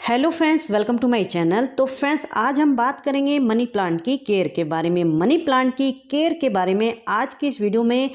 Hello friends, welcome to my channel. तो friends, आज हम बात करेंगे मनी प्लांट की केयर के बारे में। मनी प्लांट की केयर के बारे में आज की इस वीडियो में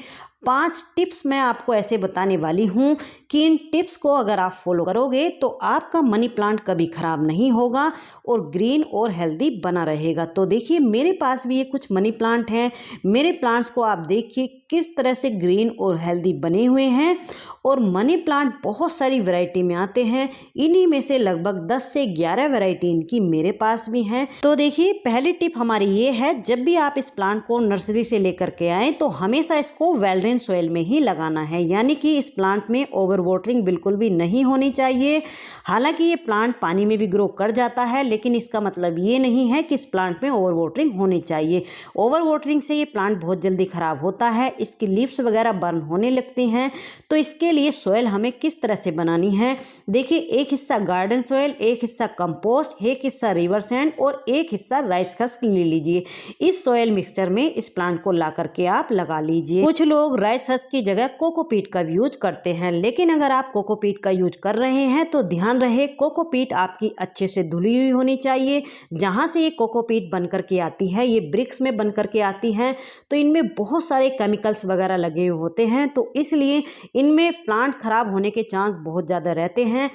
5 टिप्स मैं आपको ऐसे बताने वाली हूँ कि इन टिप्स को अगर आप फॉलो करोगे तो आपका मनी प्लांट कभी ख़राब नहीं होगा और ग्रीन और हेल्दी बना रहेगा। तो देखिए, मेरे पास भी ये कुछ मनी प्लांट हैं। मेरे प्लांट्स को आप देखिए किस तरह से ग्रीन और हेल्दी बने हुए हैं। और मनी प्लांट बहुत सारी वैरायटी में आते हैं, इन्हीं में से लगभग 10 से 11 वैरायटी इनकी मेरे पास भी हैं। तो देखिए, पहली टिप हमारी ये है, जब भी आप इस प्लांट को नर्सरी से लेकर के आएँ तो हमेशा इसको वेल ड्रेन सॉइल में ही लगाना है, यानी कि इस प्लांट में ओवर वाटरिंग बिल्कुल भी नहीं होनी चाहिए। हालांकि ये प्लांट पानी में भी ग्रो कर जाता है, लेकिन इसका मतलब ये नहीं है कि इस प्लांट में ओवर वाटरिंग होनी चाहिए। ओवर वाटरिंग से ये प्लांट बहुत जल्दी खराब होता है, इसकी लीव्स वगैरह बर्न होने लगती हैं। तो इसके लिए सॉइल हमें किस तरह से बनानी है, देखिए, एक हिस्सा गार्डन सॉइल, एक हिस्सा कंपोस्ट, एक हिस्सा रिवर सैंड और एक हिस्सा राइस हस्क ले लीजिए। इस सॉइल मिक्सचर में इस प्लांट को ला करके आप लगा लीजिए। कुछ लोग राइस हस्क की जगह कोकोपीट का यूज करते हैं, लेकिन अगर आप कोकोपीट का यूज कर रहे हैं तो ध्यान रहे कोकोपीट आपकी अच्छे से धुली हुई होनी चाहिए। जहां से ये कोकोपीट बन करके आती है, ये ब्रिक्स में बन करके आती है, तो इनमें बहुत सारे केमिकल्स वगैरह लगे हुए होते हैं, तो इसलिए इनमें प्लांट खराब होने के चांस बहुत ज़्यादा रहते हैं।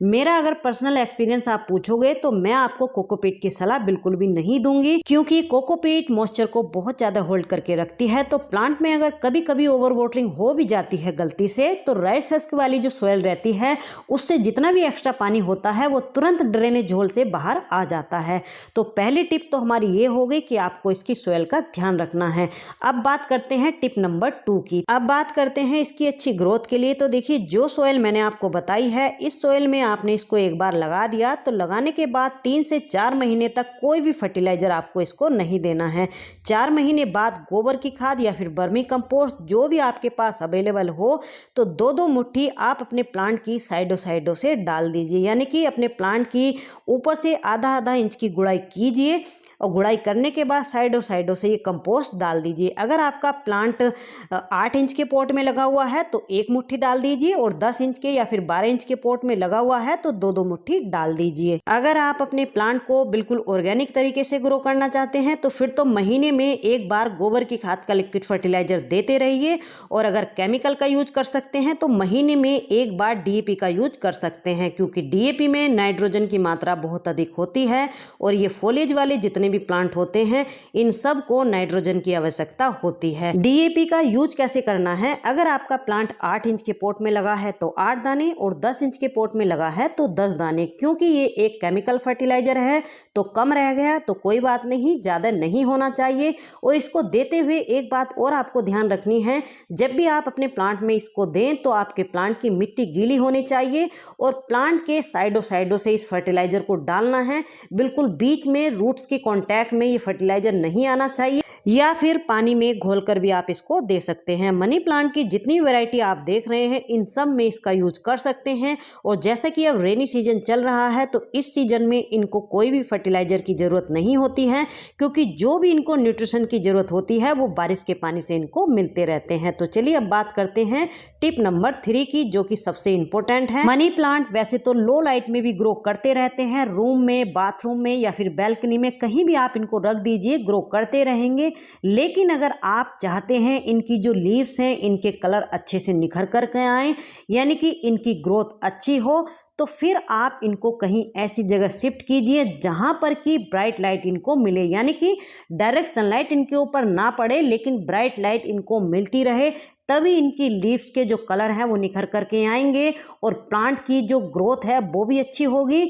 मेरा अगर पर्सनल एक्सपीरियंस आप पूछोगे तो मैं आपको कोकोपीट की सलाह बिल्कुल भी नहीं दूंगी, क्योंकि कोकोपीट मॉइस्चर को बहुत ज़्यादा होल्ड करके रखती है। तो प्लांट में अगर कभी कभी ओवर वाटरिंग हो भी जाती है गलती से, तो राइस हस्क वाली जो सॉइल रहती है उससे जितना भी एक्स्ट्रा पानी होता है वो तुरंत ड्रेनेज होल से बाहर आ जाता है। तो पहली टिप तो हमारी ये हो गई कि आपको इसकी सॉइल का ध्यान रखना है। अब बात करते हैं टिप नंबर 2 की। अब बात करते हैं इसकी अच्छी ग्रोथ के लिए। तो देखिए, जो सॉइल मैंने आपको बताई है, इस सॉइल में आपने इसको एक बार लगा दिया तो लगाने के बाद 3 से 4 महीने तक कोई भी फर्टिलाइजर आपको इसको नहीं देना है। 4 महीने बाद गोबर की खाद या फिर वर्मी कंपोस्ट जो भी आपके पास अवेलेबल हो, तो 2-2 मुट्ठी आप अपने प्लांट की साइडों से डाल दीजिए, यानी कि अपने प्लांट की ऊपर से आधा इंच की गुड़ाई कीजिए और गुड़ाई करने के बाद साइडों से ये कंपोस्ट डाल दीजिए। अगर आपका प्लांट 8 इंच के पॉट में लगा हुआ है तो 1 मुट्ठी डाल दीजिए, और 10 इंच के या फिर 12 इंच के पॉट में लगा हुआ है तो 2-2 मुट्ठी डाल दीजिए। अगर आप अपने प्लांट को बिल्कुल ऑर्गेनिक तरीके से ग्रो करना चाहते हैं तो फिर तो महीने में एक बार गोबर की खाद का लिक्विड फर्टिलाइजर देते रहिए, और अगर केमिकल का यूज कर सकते हैं तो महीने में एक बार डीएपी का यूज कर सकते हैं, क्योंकि डीएपी में नाइट्रोजन की मात्रा बहुत अधिक होती है और ये फोलेज वाले जितने भी प्लांट होते हैं इन सब को नाइट्रोजन की आवश्यकता होती है। डीएपी का यूज कैसे करना है, अगर आपका प्लांट 8 इंच के पॉट में लगा है तो 8 दाने और 10 इंच के पॉट में लगा है तो 10 दाने, क्योंकि ये एक केमिकल फर्टिलाइजर है तो कम रह गया तो कोई बात नहीं, ज़्यादा नहीं होना चाहिए। और इसको देते हुए एक बात और आपको ध्यान रखनी है, जब भी आप अपने प्लांट में इसको दें तो आपके प्लांट की मिट्टी गीली होनी चाहिए और प्लांट के साइडों से इस फर्टिलाइजर को डालना है। बिल्कुल बीच में रूट्स की कांटेक्ट में ये फर्टिलाइजर नहीं आना चाहिए, या फिर पानी में घोलकर भी आप इसको दे सकते हैं। मनी प्लांट की जितनी वैरायटी आप देख रहे हैं इन सब में इसका यूज कर सकते हैं। और जैसे कि अब रेनी सीजन चल रहा है तो इस सीजन में इनको कोई भी फर्टिलाइजर की ज़रूरत नहीं होती है, क्योंकि जो भी इनको न्यूट्रिशन की ज़रूरत होती है वो बारिश के पानी से इनको मिलते रहते हैं। तो चलिए अब बात करते हैं टिप नंबर 3 की, जो कि सबसे इंपॉर्टेंट है। मनी प्लांट वैसे तो लो लाइट में भी ग्रो करते रहते हैं, रूम में, बाथरूम में या फिर बैल्कनी में कहीं भी आप इनको रख दीजिए, ग्रो करते रहेंगे। लेकिन अगर आप चाहते हैं इनकी जो लीव्स हैं इनके कलर अच्छे से निखर कर के आए, यानी कि इनकी ग्रोथ अच्छी हो, तो फिर आप इनको कहीं ऐसी जगह शिफ्ट कीजिए जहां पर कि ब्राइट लाइट इनको मिले, यानी कि डायरेक्ट सनलाइट इनके ऊपर ना पड़े लेकिन ब्राइट लाइट इनको मिलती रहे, तभी इनकी लीव्स के जो कलर हैं वो निखर करके आएंगे और प्लांट की जो ग्रोथ है वो भी अच्छी होगी।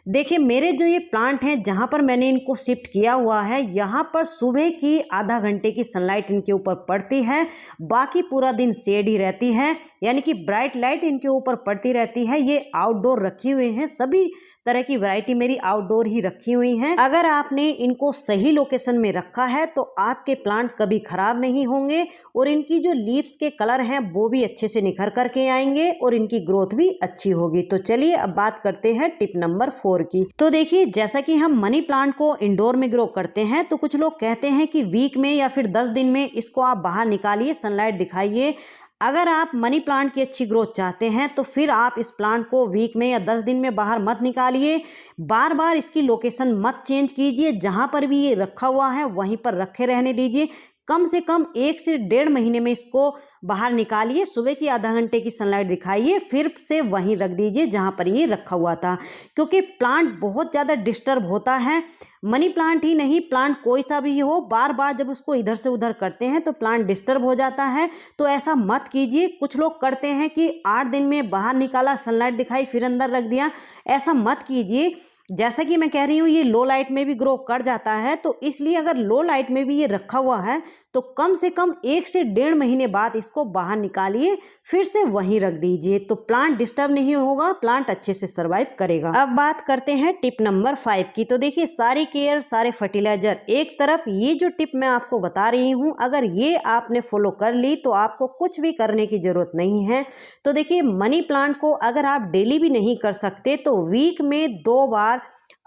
देखिए, मेरे जो ये प्लांट हैं जहाँ पर मैंने इनको शिफ्ट किया हुआ है, यहाँ पर सुबह की आधा घंटे की सनलाइट इनके ऊपर पड़ती है, बाकी पूरा दिन शेड ही रहती है, यानी कि ब्राइट लाइट इनके ऊपर पड़ती रहती है। ये आउटडोर रखी हुए हैं, सभी तरह की वैरायटी मेरी आउटडोर ही रखी हुई हैं। अगर आपने इनको सही लोकेशन में रखा है तो आपके प्लांट कभी खराब नहीं होंगे और इनकी जो लीव्स के कलर हैं वो भी अच्छे से निखर करके आएंगे और इनकी ग्रोथ भी अच्छी होगी। तो चलिए अब बात करते हैं टिप नंबर 4 की। तो देखिए, जैसा कि हम मनी प्लांट को इंडोर में ग्रो करते हैं तो कुछ लोग कहते हैं कि वीक में या फिर 10 दिन में इसको आप बाहर निकालिए, सनलाइट दिखाइए। अगर आप मनी प्लांट की अच्छी ग्रोथ चाहते हैं तो फिर आप इस प्लांट को वीक में या 10 दिन में बाहर मत निकालिए। बार बार इसकी लोकेशन मत चेंज कीजिए। जहाँ पर भी ये रखा हुआ है वहीं पर रखे रहने दीजिए। कम से कम 1 से 1.5 महीने में इसको बाहर निकालिए। सुबह की आधा घंटे की सनलाइट दिखाइए, फिर से वहीं रख दीजिए जहाँ पर ये रखा हुआ था, क्योंकि प्लांट बहुत ज़्यादा डिस्टर्ब होता है। मनी प्लांट ही नहीं, प्लांट कोई सा भी हो, बार बार जब उसको इधर से उधर करते हैं तो प्लांट डिस्टर्ब हो जाता है। तो ऐसा मत कीजिए। कुछ लोग करते हैं कि 8 दिन में बाहर निकाला, सनलाइट दिखाई, फिर अंदर रख दिया। ऐसा मत कीजिए। जैसा कि मैं कह रही हूँ ये लो लाइट में भी ग्रो कर जाता है, तो इसलिए अगर लो लाइट में भी ये रखा हुआ है तो कम से कम 1 से 1.5 महीने बाद इसको बाहर निकालिए, फिर से वहीं रख दीजिए। तो प्लांट डिस्टर्ब नहीं होगा, प्लांट अच्छे से सर्वाइव करेगा। अब बात करते हैं टिप नंबर 5 की। तो देखिए, सारी केयर, सारे फर्टिलाइजर एक तरफ, ये जो टिप मैं आपको बता रही हूँ, अगर ये आपने फॉलो कर ली तो आपको कुछ भी करने की जरूरत नहीं है। तो देखिए, मनी प्लांट को अगर आप डेली भी नहीं कर सकते तो वीक में 2 बार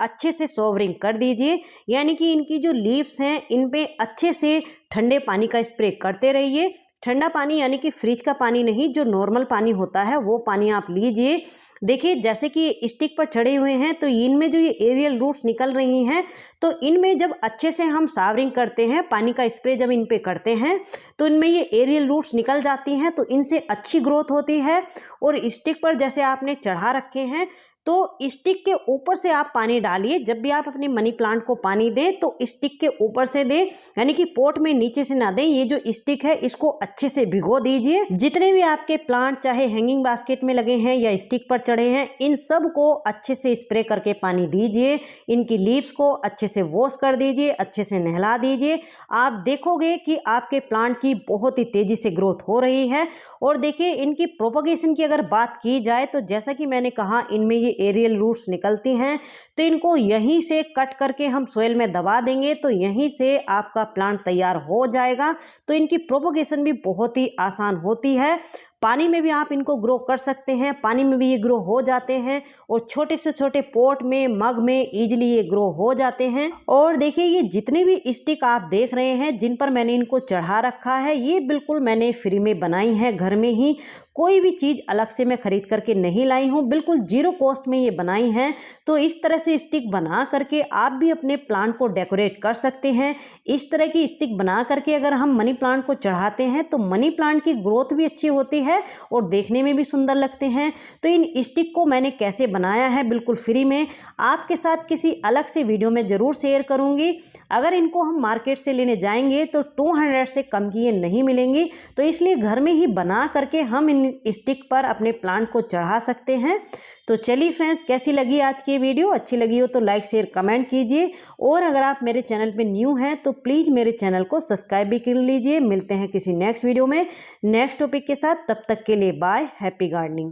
अच्छे से सोवरिंग कर दीजिए। यानी कि इनकी जो लीव्स हैं इन पे अच्छे से ठंडे पानी का स्प्रे करते रहिए। ठंडा पानी यानी कि फ्रिज का पानी नहीं, जो नॉर्मल पानी होता है वो पानी आप लीजिए। देखिए, जैसे कि स्टिक पर चढ़े हुए हैं तो इनमें जो ये एरियल रूट्स निकल रही हैं, तो इनमें जब अच्छे से हम सावरिंग करते हैं, पानी का स्प्रे जब इन पे करते हैं तो इनमें ये एरियल रूट्स निकल जाती हैं, तो इनसे अच्छी ग्रोथ होती है। और स्टिक पर जैसे आपने चढ़ा रखे हैं तो स्टिक के ऊपर से आप पानी डालिए। जब भी आप अपने मनी प्लांट को पानी दें तो स्टिक के ऊपर से दें, यानी कि पोट में नीचे से ना दें। ये जो स्टिक है इसको अच्छे से भिगो दीजिए। जितने भी आपके प्लांट चाहे हैंगिंग बास्केट में लगे हैं या स्टिक पर चढ़े हैं, इन सब को अच्छे से स्प्रे करके पानी दीजिए। इनकी लीव्स को अच्छे से वॉश कर दीजिए, अच्छे से नहला दीजिए। आप देखोगे कि आपके प्लांट की बहुत ही तेजी से ग्रोथ हो रही है। और देखिए, इनकी प्रोपगेशन की अगर बात की जाए तो जैसा कि मैंने कहा, इनमें ये एरियल रूट्स निकलती हैं, तो इनको यहीं से कट करके हम सोइल में दबा देंगे तो यहीं से आपका प्लांट तैयार हो जाएगा। तो इनकी प्रोपगेशन भी बहुत ही आसान होती है। पानी में भी आप इनको ग्रो कर सकते हैं, पानी में भी ये ग्रो हो जाते हैं और छोटे से छोटे पॉट में, मग में ईजिली ये ग्रो हो जाते हैं। और देखिए, ये जितने भी स्टिक आप देख रहे हैं जिन पर मैंने इनको चढ़ा रखा है, ये बिल्कुल मैंने फ्री में बनाई है घर में ही। कोई भी चीज़ अलग से मैं खरीद करके नहीं लाई हूँ, बिल्कुल 0 कॉस्ट में ये बनाई हैं। तो इस तरह से स्टिक बना करके आप भी अपने प्लांट को डेकोरेट कर सकते हैं। इस तरह की स्टिक बना करके अगर हम मनी प्लांट को चढ़ाते हैं तो मनी प्लांट की ग्रोथ भी अच्छी होती है और देखने में भी सुंदर लगते हैं। तो इन स्टिक को मैंने कैसे बनाया है बिल्कुल फ्री में, आपके साथ किसी अलग से वीडियो में ज़रूर शेयर करूँगी। अगर इनको हम मार्केट से लेने जाएंगे तो 200 से कम की ये नहीं मिलेंगी। तो इसलिए घर में ही बना करके हम इन स्टिक पर अपने प्लांट को चढ़ा सकते हैं। तो चलिए फ्रेंड्स, कैसी लगी आज की वीडियो? अच्छी लगी हो तो लाइक शेयर कमेंट कीजिए। और अगर आप मेरे चैनल पे न्यू हैं तो प्लीज़ मेरे चैनल को सब्सक्राइब भी कर लीजिए। मिलते हैं किसी नेक्स्ट वीडियो में नेक्स्ट टॉपिक के साथ। तब तक के लिए बाय, हैप्पी गार्डनिंग।